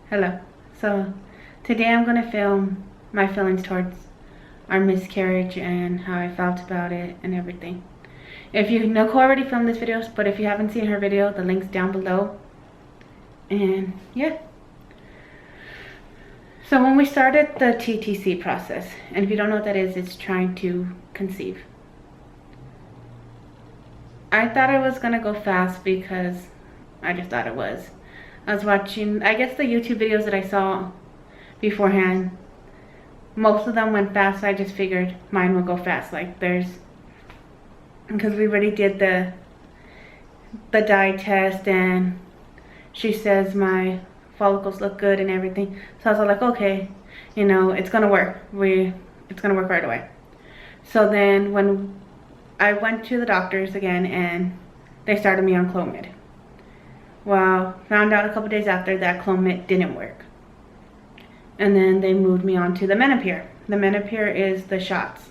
Hello. So today I'm going to film my feelings towards our miscarriage and how I felt about it and everything. Nicole already filmed this video, but if you haven't seen her video, the link's down below. And yeah. So when we started the TTC process, and if you don't know what that is, it's trying to conceive. I thought it was going to go fast because I just thought it was. I was watching, I guess, the YouTube videos that I saw beforehand. Most of them went fast, so I just figured mine would go fast. Because we already did the dye test, and she says my follicles look good and everything. So I was like, okay, it's gonna work. It's gonna work right away. So then when I went to the doctors again, and they started me on Clomid. Well, found out a couple days after that Clomid didn't work. And then they moved me on to the Menopur. The Menopur is the shots.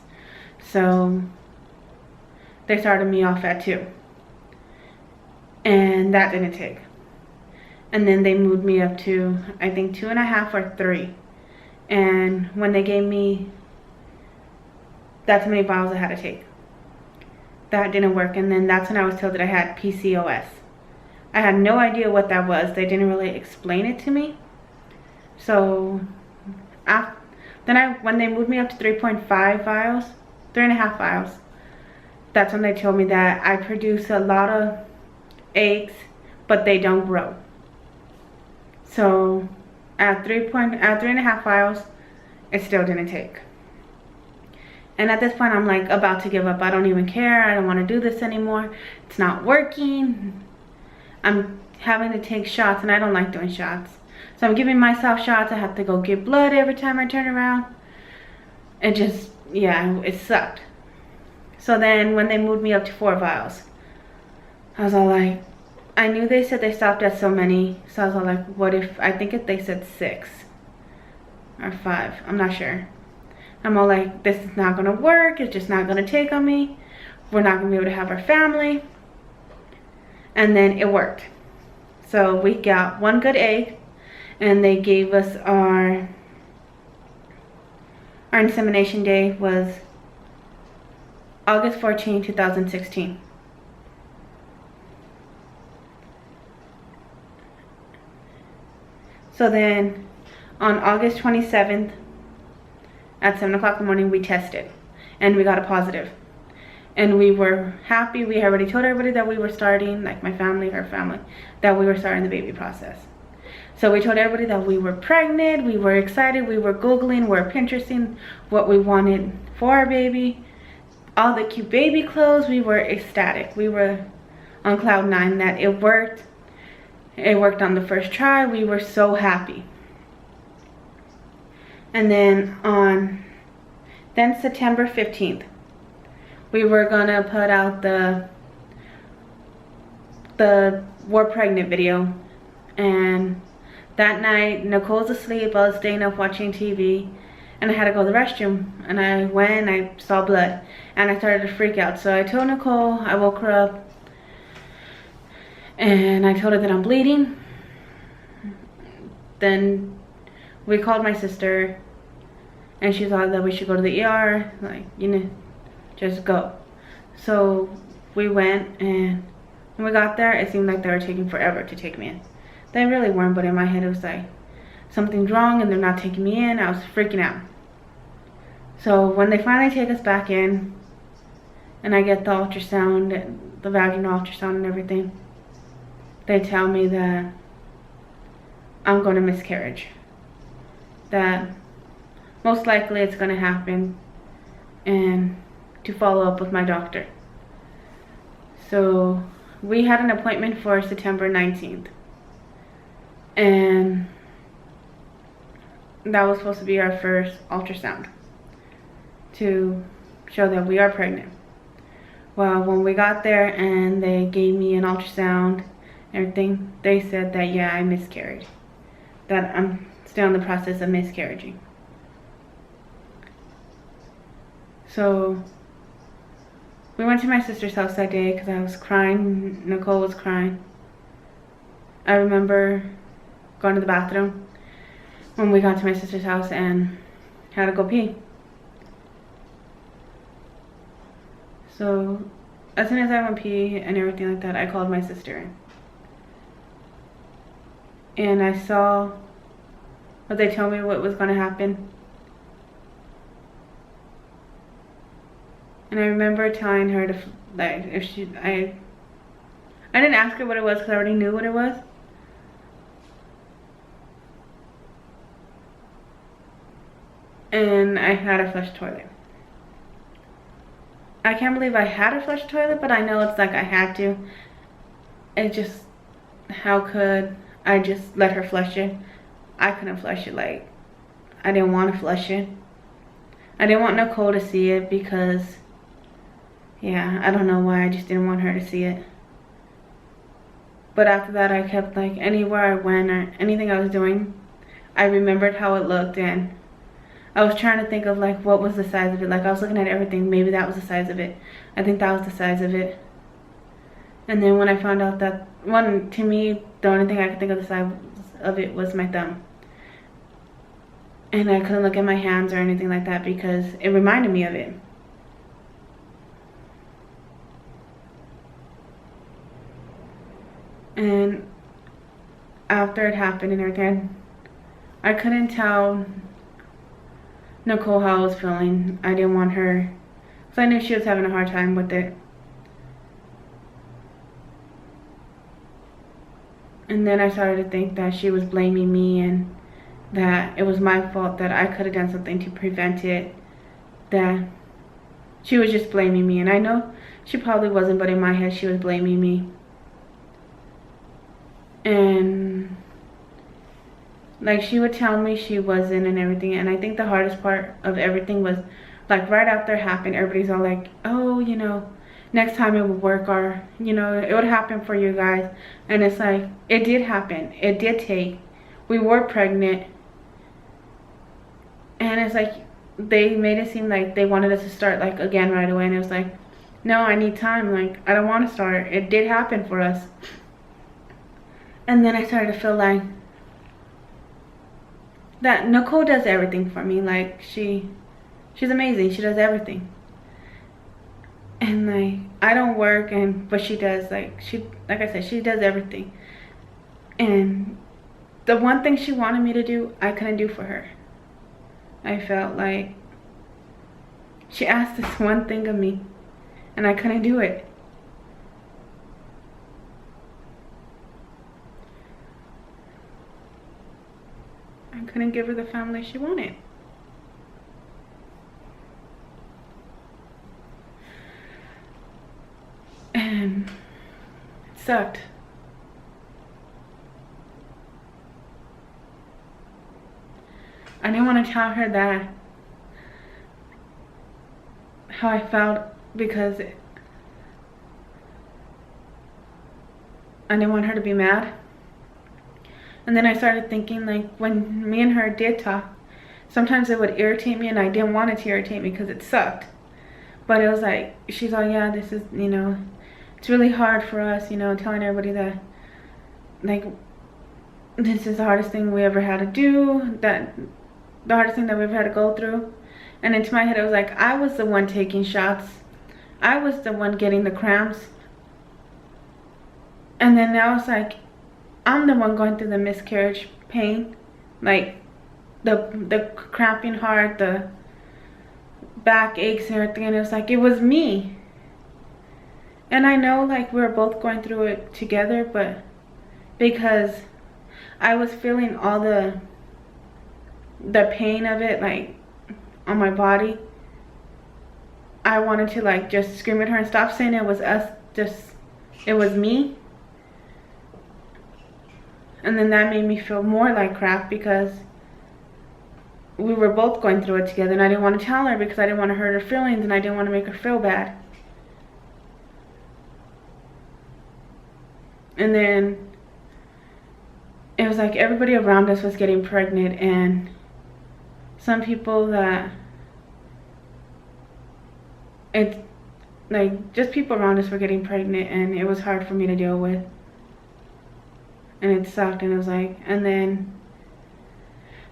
So they started me off at 2. And that didn't take. And then they moved me up to, I think, 2.5 or 3. And when they gave me, that's how many vials I had to take. That didn't work. And then that's when I was told that I had PCOS. I had no idea what that was. They didn't really explain it to me. So when they moved me up to 3.5 vials, 3.5 vials, that's when they told me that I produce a lot of eggs, but they don't grow. So at 3.5 vials, it still didn't take. And at this point, I'm like about to give up. I don't even care. I don't want to do this anymore. It's not working. I'm having to take shots, and I don't like doing shots. So I'm giving myself shots. I have to go get blood every time I turn around. And just, yeah, it sucked. So then when they moved me up to 4 vials, I was all like, I knew they said they stopped at so many. So I was all like, what if, I think if they said 6 or 5, I'm not sure. I'm all like, this is not gonna work. It's just not gonna take on me. We're not gonna be able to have our family. And then it worked. So we got 1 good egg, and they gave us our insemination day was August 14, 2016. So then on August 27th at 7 o'clock in the morning, we tested, and we got a positive. And we were happy. We already told everybody that we were starting, like my family, her family, that we were starting the baby process. So we told everybody that we were pregnant. We were excited. We were Googling, we were Pinteresting what we wanted for our baby. All the cute baby clothes. We were ecstatic. We were on cloud 9 that it worked. It worked on the first try. We were so happy. And then September 15th, we were gonna put out the we're pregnant video. And that night, Nicole's asleep. I was staying up watching TV, and I had to go to the restroom. And I went, I saw blood, and I started to freak out. So I told Nicole, I woke her up, and I told her that I'm bleeding. Then we called my sister, and she thought that we should go to the ER, just go. So we went, and when we got there, it seemed like they were taking forever to take me in. They really weren't, but in my head it was like, something's wrong and they're not taking me in. I was freaking out. So when they finally take us back in, and I get the ultrasound, the vaginal ultrasound and everything, they tell me that I'm going to miscarriage. That most likely it's going to happen, and to follow up with my doctor. So we had an appointment for September 19th. And that was supposed to be our first ultrasound to show that we are pregnant. Well, when we got there and they gave me an ultrasound and everything, they said that, yeah, I miscarried. That I'm still in the process of miscarriaging. So we went to my sister's house that day because I was crying. Nicole was crying. I remember going to the bathroom when we got to my sister's house and had to go pee. So as soon as I went pee and everything like that, I called my sister. And I saw what they told me what was going to happen. And I remember telling her to, like, if she, I didn't ask her what it was because I already knew what it was. And I had a flush toilet. I can't believe I had a flush toilet, but I know it's like I had to. It just, how could I just let her flush it? I couldn't flush it. Like, I didn't want to flush it. I didn't want Nicole to see it because, yeah, I don't know why. I just didn't want her to see it. But after that, I kept, like, anywhere I went or anything I was doing, I remembered how it looked, and I was trying to think of, like, what was the size of it. Like, I was looking at everything. Maybe that was the size of it. I think that was the size of it. And then when I found out that, to me, the only thing I could think of the size of it was my thumb. And I couldn't look at my hands or anything like that because it reminded me of it. And after it happened and everything, I couldn't tell Nicole how I was feeling. I didn't want her, because I knew she was having a hard time with it. And then I started to think that she was blaming me and that it was my fault, that I could have done something to prevent it, that she was just blaming me. And I know she probably wasn't, but in my head she was blaming me. And like, she would tell me she wasn't and everything. And I think the hardest part of everything was, like, right after it happened, everybody's all like, oh, you know, next time it would work, or, you know, it would happen for you guys. And it's like, it did happen. It did take. We were pregnant. And it's like, they made it seem like they wanted us to start, like, again right away. And it was like, no, I need time. Like, I don't want to start. It did happen for us. And then I started to feel like that Nicole does everything for me. Like, she's amazing. She does everything. And like, I don't work, but she does. Like I said, she does everything. And the one thing she wanted me to do, I couldn't do for her. I felt like she asked this one thing of me and I couldn't do it. I couldn't give her the family she wanted. And it sucked. I didn't want to tell her that, how I felt, because I didn't want her to be mad. And then I started thinking, like, when me and her did talk, sometimes it would irritate me, and I didn't want it to irritate me because it sucked. But it was like, she's all, yeah, this is, you know, it's really hard for us, you know, telling everybody that, like, this is the hardest thing we ever had to do, that the hardest thing that we've had to go through. And into my head, it was like, I was the one taking shots. I was the one getting the cramps. And then now it's like, I'm the one going through the miscarriage pain. Like, the cramping hard, the back aches and everything. And it was like, it was me. And I know, like, we were both going through it together, but because I was feeling all the pain of it, like, on my body, I wanted to, like, just scream at her and stop saying it was us, just, it was me. And then that made me feel more like crap because we were both going through it together, and I didn't want to tell her because I didn't want to hurt her feelings and I didn't want to make her feel bad. And then it was like everybody around us was getting pregnant, and some people that, it's like, just people around us were getting pregnant, and it was hard for me to deal with. And it sucked, and it was like, and then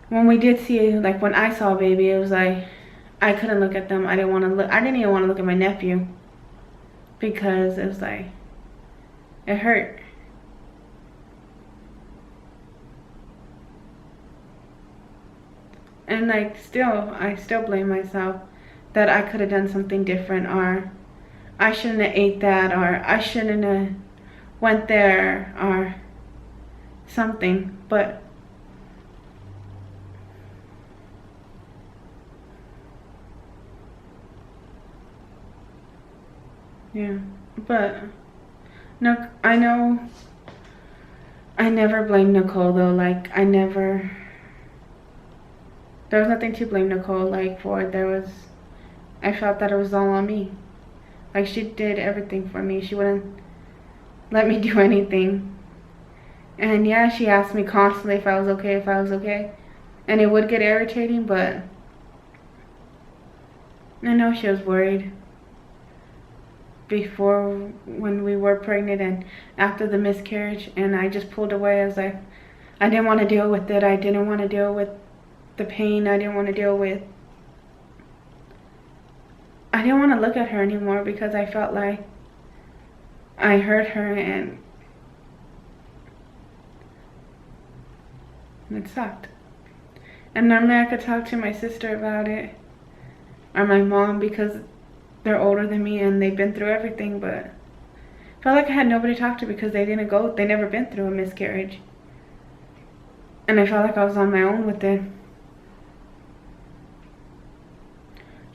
when we did see, like when I saw a baby, it was like I couldn't look at them. I didn't want to look. I didn't even want to look at my nephew because it was like it hurt. And like I still blame myself that I could have done something different, or I shouldn't have ate that, or I shouldn't have went there, or something. But yeah, but no, I know I never blamed Nicole though. Like there was nothing to blame Nicole like for. I felt that it was all on me. Like she did everything for me. She wouldn't let me do anything. And yeah, she asked me constantly if I was okay. And it would get irritating, but I know she was worried before when we were pregnant and after the miscarriage, and I just pulled away. I was like, I didn't want to deal with it. I didn't want to deal with the pain. I didn't want to look at her anymore because I felt like I hurt her, and it sucked. And normally I could talk to my sister about it, or my mom, because they're older than me and they've been through everything, but I felt like I had nobody to talk to because they never been through a miscarriage. And I felt like I was on my own with it.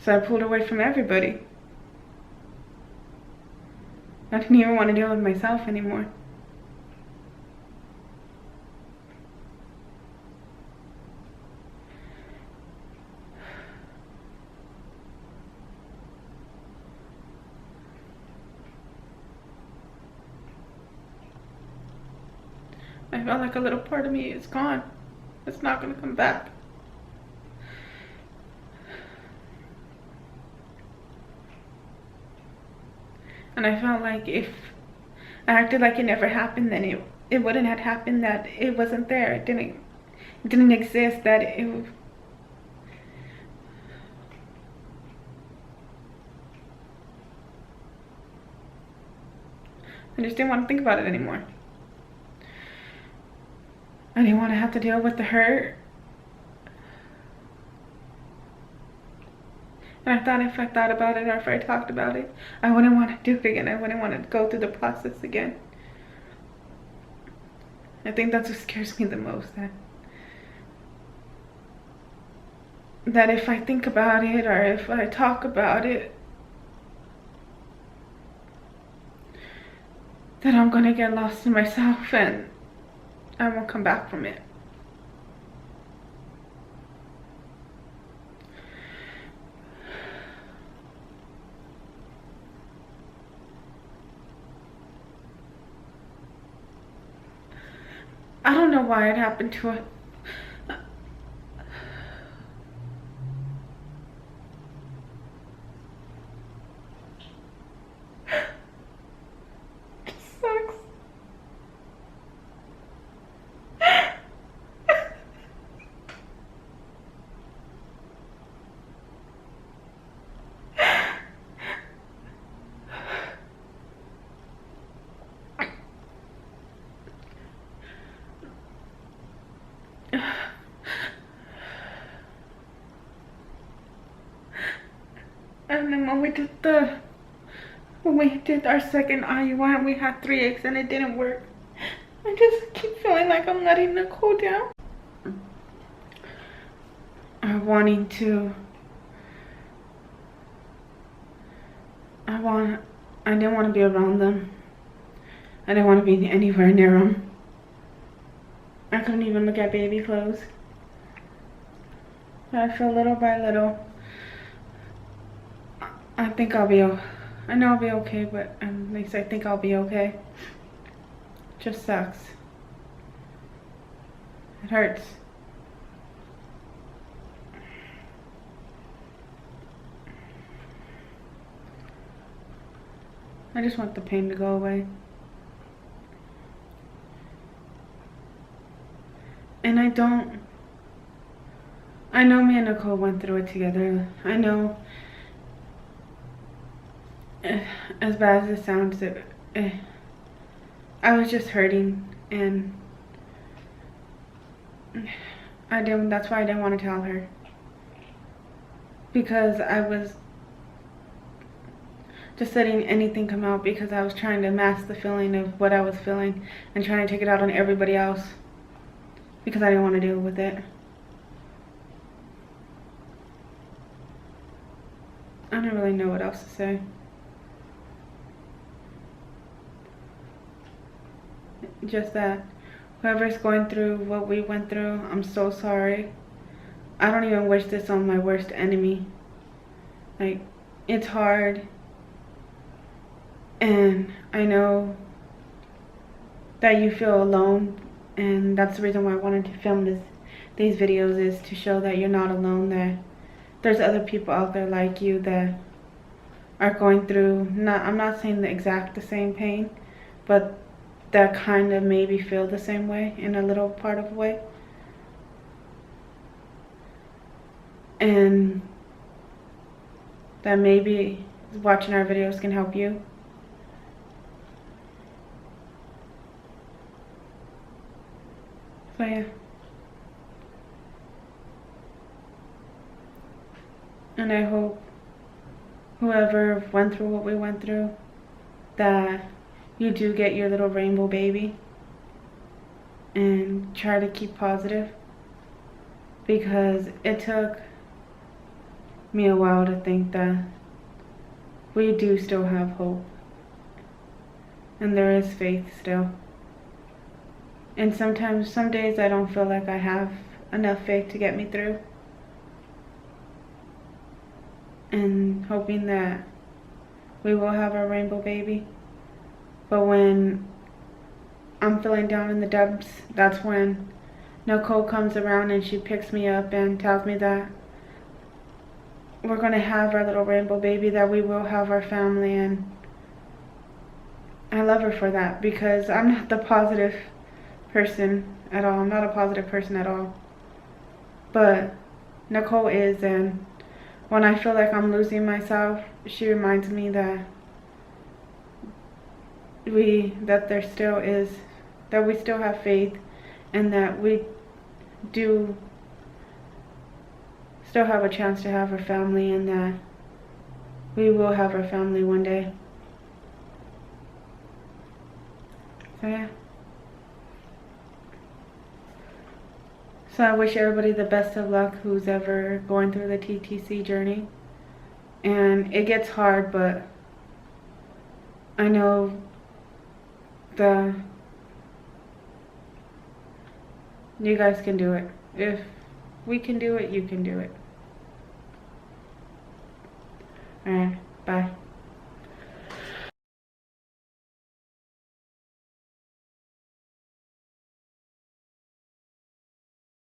So I pulled away from everybody. I didn't even want to deal with myself anymore. I felt like a little part of me is gone. It's not going to come back. And I felt like if I acted like it never happened, then it wouldn't have happened, that it wasn't there. It didn't exist, that it I just didn't want to think about it anymore. I didn't want to have to deal with the hurt. And I thought if I thought about it or if I talked about it, I wouldn't want to do it again. I wouldn't want to go through the process again. I think that's what scares me the most. That if I think about it or if I talk about it, that I'm going to get lost in myself and I won't come back from it. I don't know why it happened to us. It sucks. And then when we did our second IUI, we had 3 eggs and it didn't work. I just keep feeling like I'm letting Nicole down. I didn't want to be around them. I didn't want to be anywhere near them. I couldn't even look at baby clothes. But I feel little by little, I think I know I'll be okay, but at least I think I'll be okay. Just sucks. It hurts. I just want the pain to go away. And I don't I know me and Nicole went through it together. I know, as bad as it sounds, I was just hurting, and that's why I didn't want to tell her. Because I was just letting anything come out, because I was trying to mask the feeling of what I was feeling and trying to take it out on everybody else, because I didn't want to deal with it. I don't really know what else to say. Just that whoever's going through what we went through, I'm so sorry. I don't even wish this on my worst enemy. Like, it's hard. And I know that you feel alone, and that's the reason why I wanted to film these videos, is to show that you're not alone, that there's other people out there like you that are going through, I'm not saying the same pain, but that kind of maybe feel the same way in a little part of a way. And that maybe watching our videos can help you. So yeah. And I hope whoever went through what we went through, that you do get your little rainbow baby, and try to keep positive, because it took me a while to think that we do still have hope, and there is faith still. And sometimes, some days I don't feel like I have enough faith to get me through, and hoping that we will have our rainbow baby. But when I'm feeling down in the dumps, that's when Nicole comes around and she picks me up and tells me that we're going to have our little rainbow baby, that we will have our family. And I love her for that, because I'm not the positive person at all. I'm not a positive person at all. But Nicole is, and when I feel like I'm losing myself, she reminds me that there still is, that we still have faith, and that we do still have a chance to have our family, and that we will have our family one day. So yeah. So I wish everybody the best of luck who's ever going through the TTC journey. And it gets hard, but I know you guys can do it. If we can do it, you can do it. Alright, bye.